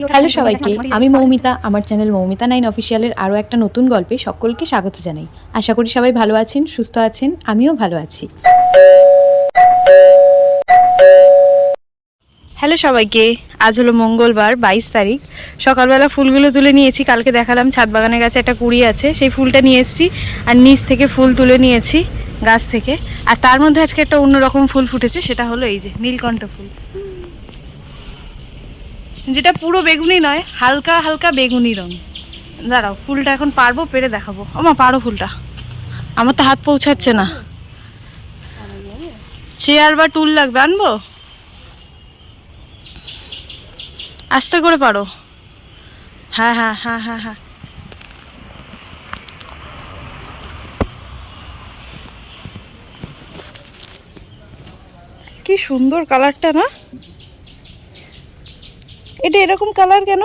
Hello সবাইকে, আমি মৌমিতা। আমার চ্যানেল মৌমিতা 9 অফিসিয়ালের আরও একটা নতুন গল্পে সকলকে স্বাগত জানাই। আশা করি সবাই ভালো আছেন, সুস্থ আছেন, আমিও ভালো আছি। হ্যালো সবাইকে, আজ হলো মঙ্গলবার 22 তারিখ। সকালবেলা ফুলগুলো তুলে নিয়েছি। কালকে দেখালাম ছাদ বাগানের গাছে একটা কুড়ি আছে, সেই ফুলটা নিয়ে এসেছি। আর নিচ থেকে ফুল তুলে নিয়েছি গাছ থেকে। আর তার মধ্যে আজকে একটা অন্যরকম ফুল ফুটেছে, সেটা হলো এই যে নীলকণ্ঠ ফুল, যেটা পুরো বেগুনি নয়, হালকা হালকা বেগুনি রঙ। দাঁড়াও, ফুলটা এখন পারবো, পেরে দেখাবো। আমা পারো ফুলটা, আমার তো হাত পৌঁছাচ্ছে না। চেয়ার বা টুল লাগবে, আনবো? আস্তে করে পারো। হ্যাঁ হ্যাঁ হ্যাঁ হ্যাঁ হ্যাঁ। কি সুন্দর কালারটা না? এটা এরকম কালার কেন?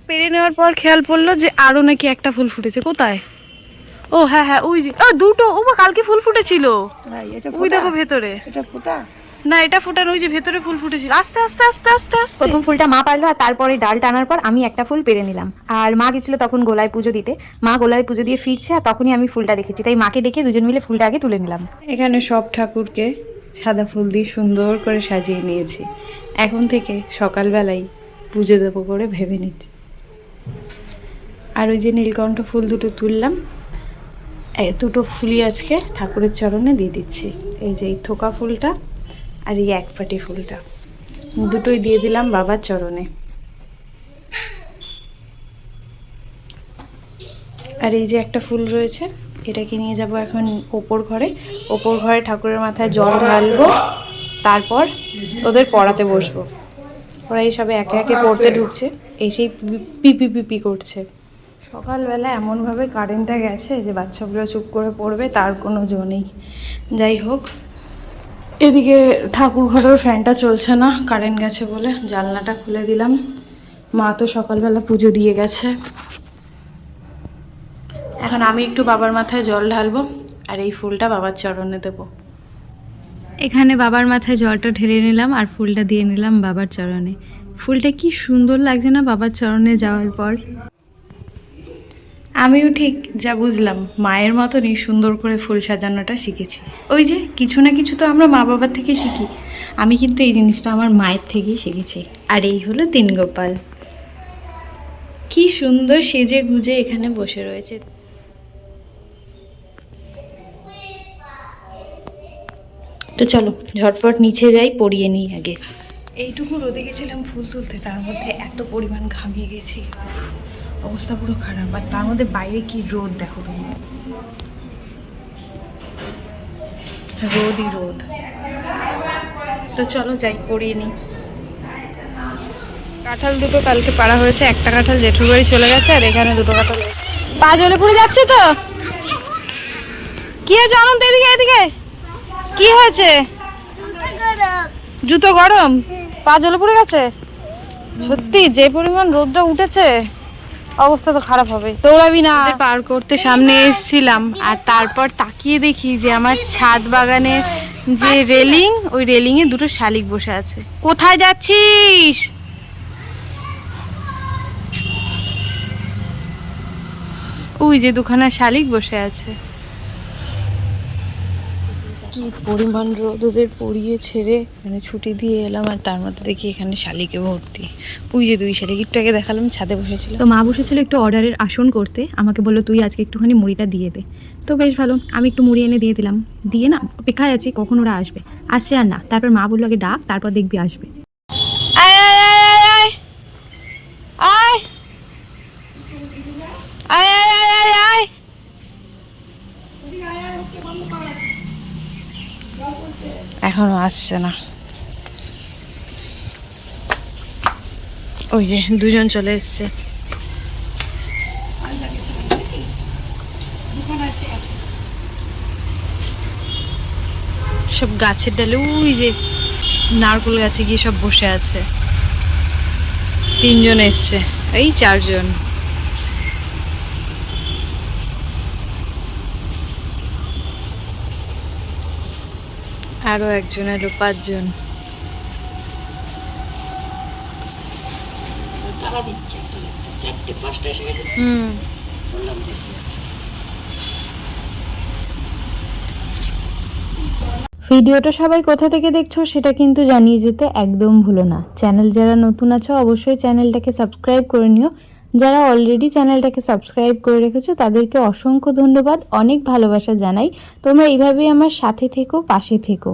পেরে নেওয়ার পর খেয়াল পড়লো যে আরো নাকি একটা ফুল ফুটেছে। কোথায়? ও হ্যাঁ হ্যাঁ, ওই যে দুটো। ও বা কালকে ফুল ফুটেছিল, ওই দেখো ভেতরে। এটা ফোটা না, এটা ফোটানো, ওই যে ভেতরে ফুল ফুটেছিল। আস্তে আস্তে আস্তে আস্তে আস্তে। প্রথম ফুলটা মা পারলো, আর তারপরে ডাল টানার পর আমি একটা ফুল পেরে নিলাম। আর মা গেছিল তখন গোলায় পুজো দিতে। মা গোলায় পুজো দিয়ে ফিরছে, আর তখনই আমি ফুলটা দেখেছি, তাই মাকে ডেকে দুজন মিলে ফুলটা আগে তুলে নিলাম। এখানে সব ঠাকুরকে সাদা ফুল দিয়ে সুন্দর করে সাজিয়ে নিয়েছি। এখন থেকে সকালবেলায় পুজো দেবো করে ভেবে নিচ্ছি। আর ওই যে নীলকণ্ঠ ফুল দুটো তুললাম, এই দুটো ফুলই আজকে ঠাকুরের চরণে দিয়ে দিচ্ছি। এই যে এই থোকা ফুলটা আর এই এক পাটি ফুলটা, দুটোই দিয়ে দিলাম বাবার চরণে। আর এই যে একটা ফুল রয়েছে, এটাকে নিয়ে যাব এখন ওপর ঘরে। ওপর ঘরে ঠাকুরের মাথায় জল ঢালবো, তারপর ওদের পড়াতে বসবো। ওরা এই সবে একে একে পড়তে ঢুকছে, এসেই পিপি পিপি করছে। সকালবেলা এমনভাবে কারেন্টটা গেছে যে বাচ্চাগুলো চুপ করে পড়বে তার কোনো জো নেই। যাই হোক, এদিকে ঠাকুর ঘরের ফ্যানটা চলছে না, কারেন্ট গেছে বলে। জানলাটা খুলে দিলাম। মা তো সকালবেলা পুজো দিয়ে গেছে। এখন আমি একটু বাবার মাথায় জল ঢালবো, আর এই ফুলটা বাবার চরণে দেবো। এখানে বাবার মাথায় জলটা ঢেলে নিলাম, আর ফুলটা দিয়ে নিলাম বাবার চরণে। ফুলটা কি সুন্দর লাগছে না বাবার চরণে যাওয়ার পর? আমিও ঠিক যা বুঝলাম, মায়ের মতনই সুন্দর করে ফুল সাজানোটা শিখেছি। ওই যে কিছু না কিছু তো আমরা মা বাবার থেকে শিখি। আমি কিন্তু এই জিনিসটা আমার মায়ের থেকেই শিখেছি। আর এই হলো দীনগোপাল, কি সুন্দর সেজে গুজে এখানে বসে রয়েছে। তো চলো ঝটপট নিচে যাই, পরিয়ে নিই আগে। এইটুকু রোদে গেছিলাম ফুল তুলতে, তার মধ্যে এত পরিমাণ ঘামিয়ে গেছি, অবস্থা পুরো খারাপ। আর তার মধ্যে বাইরে কি রোদ দেখো তুমি, রোদই রোদ। তো চলো যাই, পরিয়ে নিই। কাঁঠাল দুটো কালকে পাড়া হয়েছে, একটা কাঁঠাল জেঠুর বাড়ি চলে গেছে, আর এখানে দুটো কাঁঠাল। পা জলে পড়ে যাচ্ছে তো? কি হয়েছে অনন্ত? এদিকে এদিকে, কি হয়েছে? জুতো গরম, পা জলে পড়ে গেছে? সত্যি যে পরিমাণ রোদটা উঠেছে, অবস্থা তো খারাপ হবে। দৌড়াবি না। পার করতে সামনে এসেছিলাম, আর তারপর তাকিয়ে দেখি যে আমার ছাদ বাগানে যে রেলিং, ওই রেলিং এ দুটো শালিক বসে আছে। কোথায় যাচ্ছিস? ওই যে দুখানা শালিক বসে আছে। কি পরিমাণ রোদ, ওদের পড়িয়ে ছেড়ে মানে ছুটি দিয়ে এলাম, আর তার মধ্যে দেখি এখানে শালিকে ভর্তি। ওই যে দুই শালিক, একটু আগে দেখালাম ছাদে বসেছিল। তো মা বসেছিল একটু অর্ডারের আসন করতে, আমাকে বললো তুই আজকে একটুখানি মুড়িটা দিয়ে দে। তো বেশ ভালো, আমি একটু মুড়ি এনে দিয়ে দিলাম। দিয়ে না অপেক্ষায় আছি কখন ওরা আসবে। আসছে আর না, তারপর মা বললো আগে ডাক, তারপর দেখবি আসবে। আয় আয় আয় আয় আয় আয় আয় আয় আয়। এখনো আসছে না। ওই যে দুজন চলে এসছে। সব গাছের ডালে, ওই যে নারকেল গাছে গিয়ে সব বসে আছে। তিনজন এসছে, এই চারজন। আরো একজন এলো, পাঁচজন। টাকা দিচ্ছে একটা একটা, চারটে পাঁচটা এসে গেছে বললাম যে ভিডিওটা সবাই কোথা থেকে দেখছো সেটা কিন্তু জানিয়ে যেতে একদম ভুলো না। চ্যানেল যারা নতুন আছো অবশ্যই চ্যানেলটাকে সাবস্ক্রাইব করে নিও। যারা অলরেডি চ্যানেলটাকে সাবস্ক্রাইব করে রেখেছো তাদেরকে অসংখ্য ধন্যবাদ, অনেক ভালোবাসা জানাই। তোমরা এইভাবেই আমার সাথে থেকো, পাশে থেকো।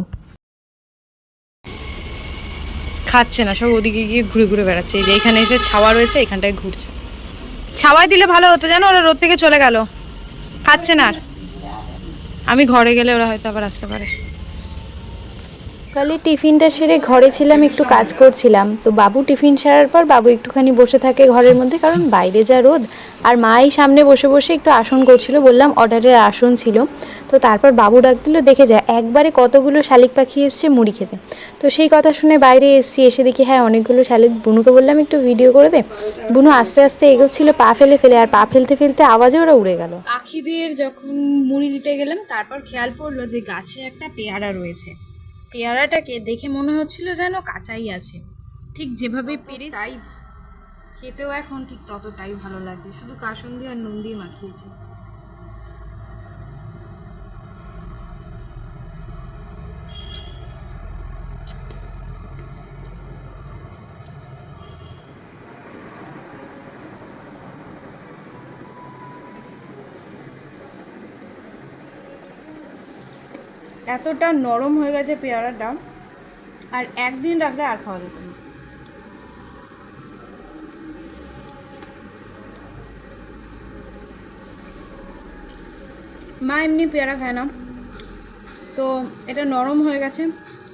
খাচ্ছে না, সব ওদিকে গিয়ে ঘুরে ঘুরে বেড়াচ্ছে। এই যে এখানে এসে ছাওয়া রয়েছে, এখানটায় ঘুরছে। ছাওয়ায় দিলে ভালো হতো জানো, ওরা রোদ থেকে চলে গেল, খাচ্ছে না আর। আমি ঘরে গেলে ওরা হয়তো আবার আসতে পারে। সকালে টিফিনটা সেরে ঘরে ছিলাম, একটু কাজ করছিলাম। তো বাবু টিফিন সারার পর বাবু একটুখানি বসে থাকে ঘরের মধ্যে, কারণ বাইরে যা রোদ। আর মাই সামনে বসে বসে একটু আসন করছিল, বললাম অর্ডারের আসন ছিল। তো তারপর বাবু ডাক দিল, দেখে যায় একবারে কতগুলো শালিক পাখি এসছে মুড়ি খেতে। তো সেই কথা শুনে বাইরে এসছি, এসে দেখি হ্যাঁ অনেকগুলো শালিক। বুনুকে বললাম একটু ভিডিও করে দে। বুনু আস্তে আস্তে এগোচ্ছিল পা ফেলে ফেলে, আর পা ফেলতে ফেলতে আওয়াজে ওরা উড়ে গেল। পাখিদের যখন মুড়ি দিতে গেলাম, তারপর খেয়াল পড়লো যে গাছে একটা পেয়ারা রয়েছে। পেয়ারাটাকে দেখে মনে হচ্ছিল যেন কাঁচাই আছে, ঠিক যেভাবে পেরে তাই খেতেও এখন ঠিক ততটাই ভালো লাগছে। শুধু কাসুন্দি আর নুন দিয়ে মাখিয়েছি। এতটা নরম হয়ে গেছে পেয়ারাটা, আর একদিন রাখলে আর খাওয়া যেত না। মা এমনি পেয়ারা খায় না, তো এটা নরম হয়ে গেছে,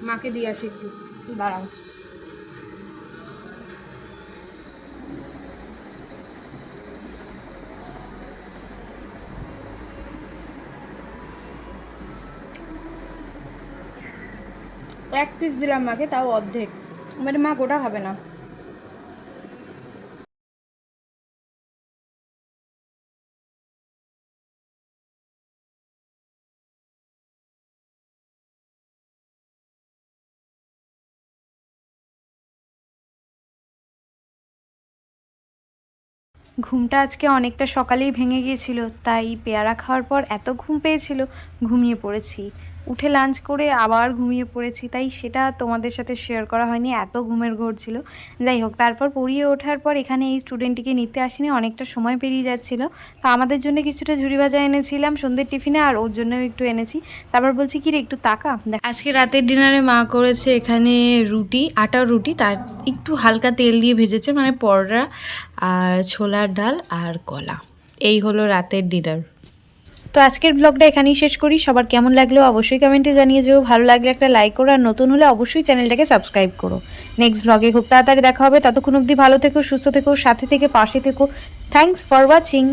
মাকে দিয়ে আসি একটু, দাঁড়াও। এক পিস দিলাম মাকে, তাও অর্ধেক, মানে মা গোটা খাবে না। ঘুমটা আজকে অনেকটা সকালেই ভেঙে গিয়েছিল, তাই পেয়ারা খাওয়ার পর এত ঘুম পেয়েছিল, ঘুমিয়ে পড়েছি। উঠে লাঞ্চ করে আবার ঘুমিয়ে পড়েছি, তাই সেটা তোমাদের সাথে শেয়ার করা হয়নি, এত ঘুমের ঘোর ছিল। যাই হোক, তারপর পড়িয়ে ওঠার পর এখানে এই স্টুডেন্টটিকে নিতে আসিনি, অনেকটা সময় পেরিয়ে যাচ্ছিলো। তো আমাদের জন্য কিছুটা ঝুরি ভাজা এনেছিলাম সন্ধ্যের টিফিনে, আর ওর জন্যও একটু এনেছি। তারপর বলছি কি রে একটু তাকা। আজকে রাতের ডিনারে মা করেছে এখানে রুটি, আটার রুটি, তার একটু হালকা তেল দিয়ে ভেজেছে, মানে পরোটা আর ছোলার ডাল আর কলা। এই হলো রাতের ডিনার। তো আজকের ব্লগটা এখানেই শেষ করি। সবার কেমন লাগলো অবশ্যই কমেন্টে জানিয়ে যেও। ভালো লাগলে একটা লাইক করো, আর নতুন হলে অবশ্যই চ্যানেলটাকে সাবস্ক্রাইব করো। নেক্সট ব্লগে খুব তাড়াতাড়ি দেখা হবে। ততক্ষণ অবধি ভালো থেকো, সুস্থ থেকো, সাথে থেকে পাশে থেকো। Thanks for watching.